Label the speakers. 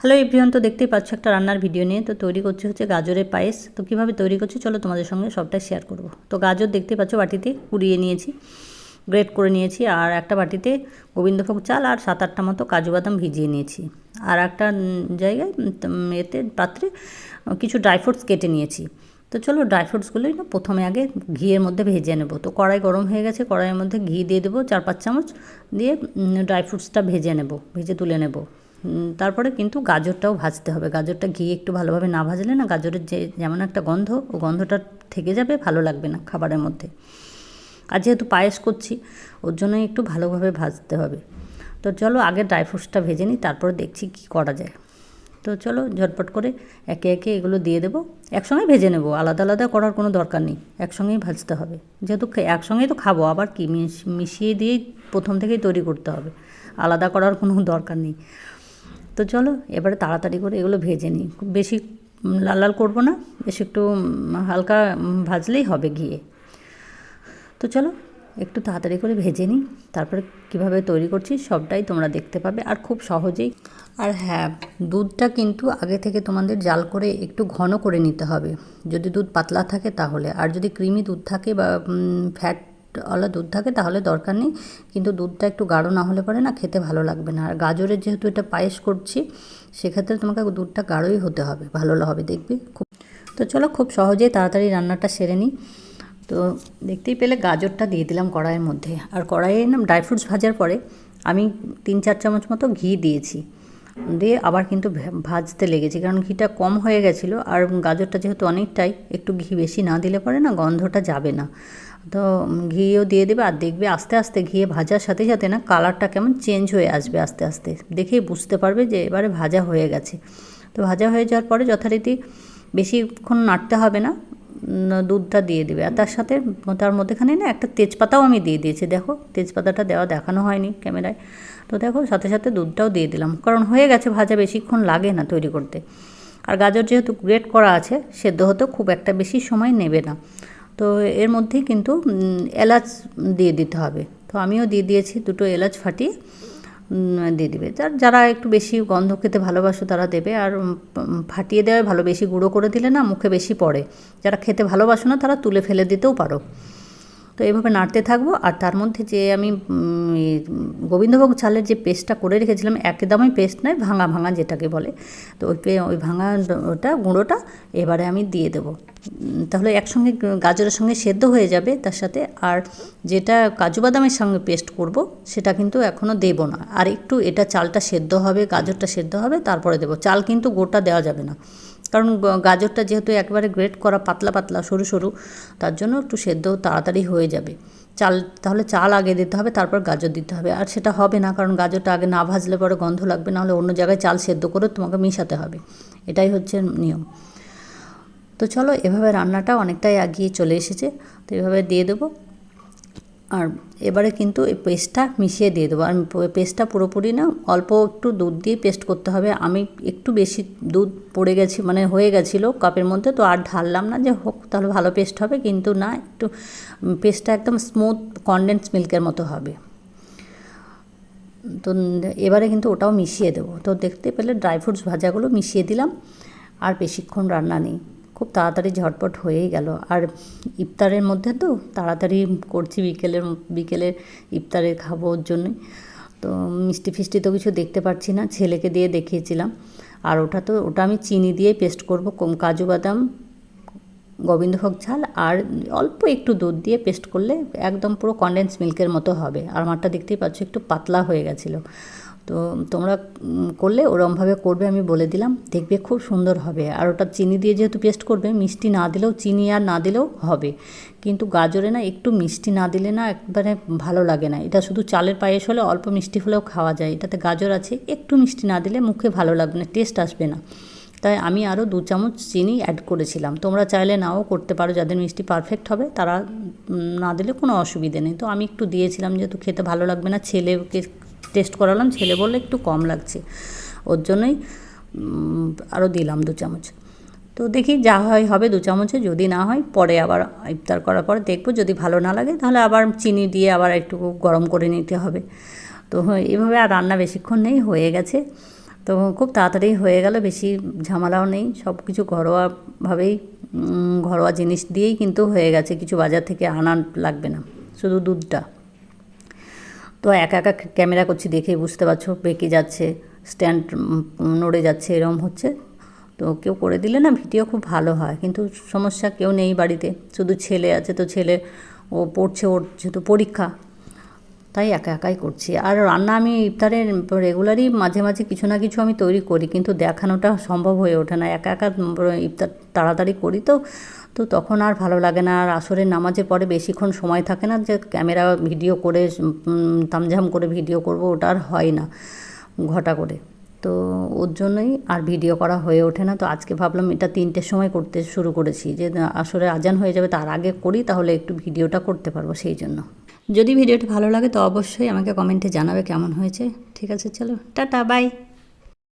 Speaker 1: Hello everyone, তো দেখতেই পাচ্ছ একটা রান্নার ভিডিও নিয়ে। তো তৈরি করছি হচ্ছে গাজরের পায়েস। তো কীভাবে তৈরি করছি চলো তোমাদের সঙ্গে সবটাই শেয়ার করব। তো গাজর দেখতেই পাচ্ছ বাটিতে কুড়িয়ে নিয়েছি, গ্রেট করে নিয়েছি, আর একটা বাটিতে গোবিন্দভোগ চাল আর 7-8টা মতো কাজু বাদাম ভিজিয়ে নিয়েছি। আর একটা জায়গায় এতে পাত্রে কিছু ড্রাই ফ্রুটস কেটে নিয়েছি। তো চলো ড্রাই ফ্রুটসগুলোই না প্রথমে আগে ঘিয়ের মধ্যে ভেজে নেব। তো কড়াই গরম হয়ে গেছে, কড়াইয়ের মধ্যে ঘি দিয়ে দেবো 4-5 চামচ, দিয়ে ড্রাই ফ্রুটসটা ভেজে নেব, ভেজে তুলে নেব। তারপরে কিন্তু গাজরটাও ভাজতে হবে। গাজরটা ঘি একটু ভালোভাবে না ভাজলে না গাজরের যেমন একটা গন্ধ, ও গন্ধটা থেকে যাবে, ভালো লাগবে না খাবারের মধ্যে। আর যেহেতু পায়েস করছি ওর জন্যই একটু ভালোভাবে ভাজতে হবে। তো চলো আগে ড্রাই ফ্রুটসটা ভেজে নিই, তারপরে দেখছি কী করা যায়। তো চলো ঝটপট করে একে একে এগুলো দিয়ে দেবো, একসঙ্গে ভেজে নেব, আলাদা আলাদা করার কোনো দরকার নেই, একসঙ্গেই ভাজতে হবে। যেহেতু একসঙ্গেই তো খাবো, আবার কি মিশিয়ে দিয়েই প্রথম থেকেই তৈরি করতে হবে, আলাদা করার কোনো দরকার নেই। তো চলো এবারে তাড়াতাড়ি করে এগুলো ভেজে নিই। খুব বেশি লাল লাল করবো না, বেশ একটু হালকা ভাজলেই হবে ঘিয়ে। তো চলো একটু তাড়াতাড়ি করে ভেজে নিই, তারপরে কীভাবে তৈরি করছি সবটাই তোমরা দেখতে পাবে, আর খুব সহজেই। আর হ্যাঁ, দুধটা কিন্তু আগে থেকে তোমাদের জাল করে একটু ঘন করে নিতে হবে, যদি দুধ পাতলা থাকে তাহলে। আর যদি ক্রিমি দুধ থাকে বা ফ্যাটওয়ালা দুধ থাকে তাহলে দরকার নেই, কিন্তু দুধটা একটু গাঢ় না হলে পরে না খেতে ভালো লাগবে না। আর গাজরের যেহেতু এটা পায়েস করছি, সেক্ষেত্রে তোমাকে দুধটা গাঢ়ই হতে হবে, ভালো হবে দেখবে খুব। তো চলো খুব সহজেই তাড়াতাড়ি রান্নাটা সেরে নিই। তো দেখতেই পেলে গাজরটা দিয়ে দিলাম কড়াইয়ের মধ্যে, আর কড়াইয়ে না ড্রাই ফ্রুটস ভাজার পরে আমি 3-4 চামচ মতো ঘি দিয়েছি, দিয়ে আবার কিন্তু ভাজতে লেগেছি, কারণ ঘিটা কম হয়ে গেছিলো। আর গাজরটা যেহেতু অনেকটাই, একটু ঘি বেশি না দিলে পরে না গন্ধটা যাবে না। তো ঘিও দিয়ে দেবে, আর দেখবে আস্তে আস্তে ঘিয়ে ভাজার সাথে সাথে না কালারটা কেমন চেঞ্জ হয়ে আসবে আস্তে আস্তে, দেখেই বুঝতে পারবে যে এবারে ভাজা হয়ে গেছে। তো ভাজা হয়ে যাওয়ার পরে যথারীতি বেশিক্ষণ নাড়তে হবে না, দুধটা দিয়ে দেবে। আর তার মধ্যেখানে না একটা তেজপাতাও আমি দিয়ে দিয়েছি, দেখো তেজপাতাটা দেখানো হয়নি ক্যামেরায়। তো দেখো সাথে সাথে দুধটাও দিয়ে দিলাম, কারণ হয়ে গেছে ভাজা, বেশিক্ষণ লাগে না তৈরি করতে। আর গাজর যেহেতু গ্রেট করা আছে, সেদ্ধ হতে খুব একটা বেশি সময় নেবে না। তো এর মধ্যেই কিন্তু এলাচ দিয়ে দিতে হবে। তো আমিও দিয়ে দিয়েছি, 2টো এলাচ ফাটিয়ে দিয়ে দেবে। যারা একটু বেশি গন্ধ খেতে ভালোবাসো তারা দেবে, আর ফাটিয়ে দেওয়াই ভালো, বেশি গুঁড়ো করে দিলে না মুখে বেশি পড়ে। যারা খেতে ভালোবাসো না তারা তুলে ফেলে দিতেও পারো। তো এইভাবে নাড়তে থাকবো। আর তার মধ্যে যে আমি গোবিন্দভোগ চালের যে পেস্টটা করে রেখেছিলাম, একদমই পেস্ট নয়, ভাঙা ভাঙা যেটাকে বলে, তো ওই ভাঙা গুঁড়োটা এবারে আমি দিয়ে দেবো। তাহলে একসঙ্গে গাজরের সঙ্গে সেদ্ধ হয়ে যাবে তার সাথে। আর যেটা কাজু বাদামের সঙ্গে পেস্ট করব সেটা কিন্তু এখনও দেবো না, আর একটু এটা চালটা সেদ্ধ হবে, গাজরটা সেদ্ধ হবে, তারপরে দেবো। চাল কিন্তু গোটা দেওয়া যাবে না, কারণ গাজরটা যেহেতু একবারে গ্রেট করা, পাতলা পাতলা সরু সরু, তার জন্য একটু সেদ্ধ তাড়াতাড়ি হয়ে যাবে। তাহলে চাল আগে দিতে হবে, তারপর গাজর দিতে হবে। আর সেটা হবে না, কারণ গাজরটা আগে না ভাজলে পরে গন্ধ লাগবে, নাহলে অন্য জায়গায় চাল সেদ্ধ করে তোমাকে মিশাতে হবে, এটাই হচ্ছে নিয়ম। তো চলো এভাবে রান্নাটা অনেকটাই এগিয়ে চলে এসেছে। তো এভাবে দিয়ে দেবো, আর এবারে কিন্তু এই পেস্টটা মিশিয়ে দিয়ে দেবো। আর পেস্টটা পুরোপুরি না, অল্প একটু দুধ দিয়ে পেস্ট করতে হবে। আমি একটু বেশি দুধ পড়ে গেছি, মানে হয়ে গেছিলো কাপের মধ্যে, তো আর ঢাললাম না যে হোক তাহলে ভালো পেস্ট হবে, কিন্তু না, একটু পেস্টটা একদম স্মুথ কনডেন্স মিল্কের মতো হবে। তো এবারে কিন্তু ওটাও মিশিয়ে দেবো। তো দেখতে পেলে ড্রাই ফ্রুটস ভাজাগুলো মিশিয়ে দিলাম, আর বেশিক্ষণ রান্না নেই, খুব তাড়াতাড়ি ঝটপট হয়েই গেল। আর ইফতারের মধ্যে তো তাড়াতাড়ি করছি, বিকেলে ইফতারে খাবো ওর জন্যই। তো মিষ্টি ফিষ্টি তো কিছু দেখতে পাচ্ছি না, ছেলেকে দিয়ে দেখিয়েছিলাম। আর ওটা আমি চিনি দিয়েই পেস্ট করব, কাজু বাদাম, গোবিন্দভোগ চাল আর অল্প একটু দুধ দিয়ে পেস্ট করলে একদম পুরো কনডেন্স মিল্কের মতো হবে। আর আমারটা দেখতেই পাচ্ছ একটু পাতলা হয়ে গেছিলো। তো তোমরা করলে ওরমভাবে করবে, আমি বলে দিলাম, দেখবে খুব সুন্দর হবে। আর ওটা চিনি দিয়ে যেহেতু পেস্ট করবে, মিষ্টি না দিলেও, চিনি আর না দিলেও হবে, কিন্তু গাজরে না একটু মিষ্টি না দিলে না একবারে ভালো লাগে না। এটা শুধু চালের পায়েস হলে অল্প মিষ্টি হলেও খাওয়া যায়, এটাতে গাজর আছে, একটু মিষ্টি না দিলে মুখে ভালো লাগবে না, টেস্ট আসবে না। তাই আমি আরও 2 চামচ চিনি অ্যাড করেছিলাম। তোমরা চাইলে নাও করতে পারো, যাদের মিষ্টি পারফেক্ট হবে তারা না দিলে কোনো অসুবিধে নেই। তো আমি একটু দিয়েছিলাম, যেহেতু খেতে ভালো লাগবে না, ছেলেকে টেস্ট করালাম, ছেলে বললে একটু কম লাগছে, ওর জন্যই আরও দিলাম 2 চামচ। তো দেখি যা হয় হবে 2 চামচে, যদি না হয় পরে আবার ইফতার করার পরে দেখবো, যদি ভালো না লাগে তাহলে আবার চিনি দিয়ে আবার একটু গরম করে নিতে হবে। তো এভাবে আর রান্না বেশিক্ষণ নেই, হয়ে গেছে। তো খুব তাড়াতাড়ি হয়ে গেল, বেশি ঝামেলাও নেই, সব কিছু ঘরোয়াভাবেই ঘরোয়া জিনিস দিয়েই কিন্তু হয়ে গেছে, কিছু বাজার থেকে আনা লাগবে না, শুধু দুধটা। তো একা একা ক্যামেরা করছি দেখেই বুঝতে পারছো, বেঁকে যাচ্ছে, স্ট্যান্ড নড়ে যাচ্ছে, এরম হচ্ছে। তো কেউ করে দিলে না ভিডিও খুব ভালো হয়, কিন্তু সমস্যা কেউ নেই বাড়িতে, শুধু ছেলে আছে, তো ছেলে ও পড়ছে, ওর যেহেতু পরীক্ষা, তাই একা একাই করছি। আর রান্না আমি ইফতারে রেগুলারই মাঝে মাঝে কিছু না কিছু আমি তৈরি করি, কিন্তু দেখানোটা সম্ভব হয়ে ওঠে না, একা একা ইফতার তাড়াতাড়ি করি, তো তো তখন আর ভালো লাগে না। আর আসরের নামাজের পরে বেশিক্ষণ সময় থাকে না যে ক্যামেরা ভিডিও করে তামঝাম করে ভিডিও করব, ওটা আর হয় না ঘটা করে। তো ওর জন্যই আর ভিডিও করা হয়ে ওঠে না। তো আজকে ভাবলাম এটা 3টের সময় করতে শুরু করেছি, যে আসরে আজান হয়ে যাবে তার আগে করি, তাহলে একটু ভিডিওটা করতে পারবো, সেই জন্য। যদি ভিডিওটি ভালো লাগে তো অবশ্যই আমাকে কমেন্টে জানাবে কেমন হয়েছে। ঠিক আছে, চলো টাটা, বাই।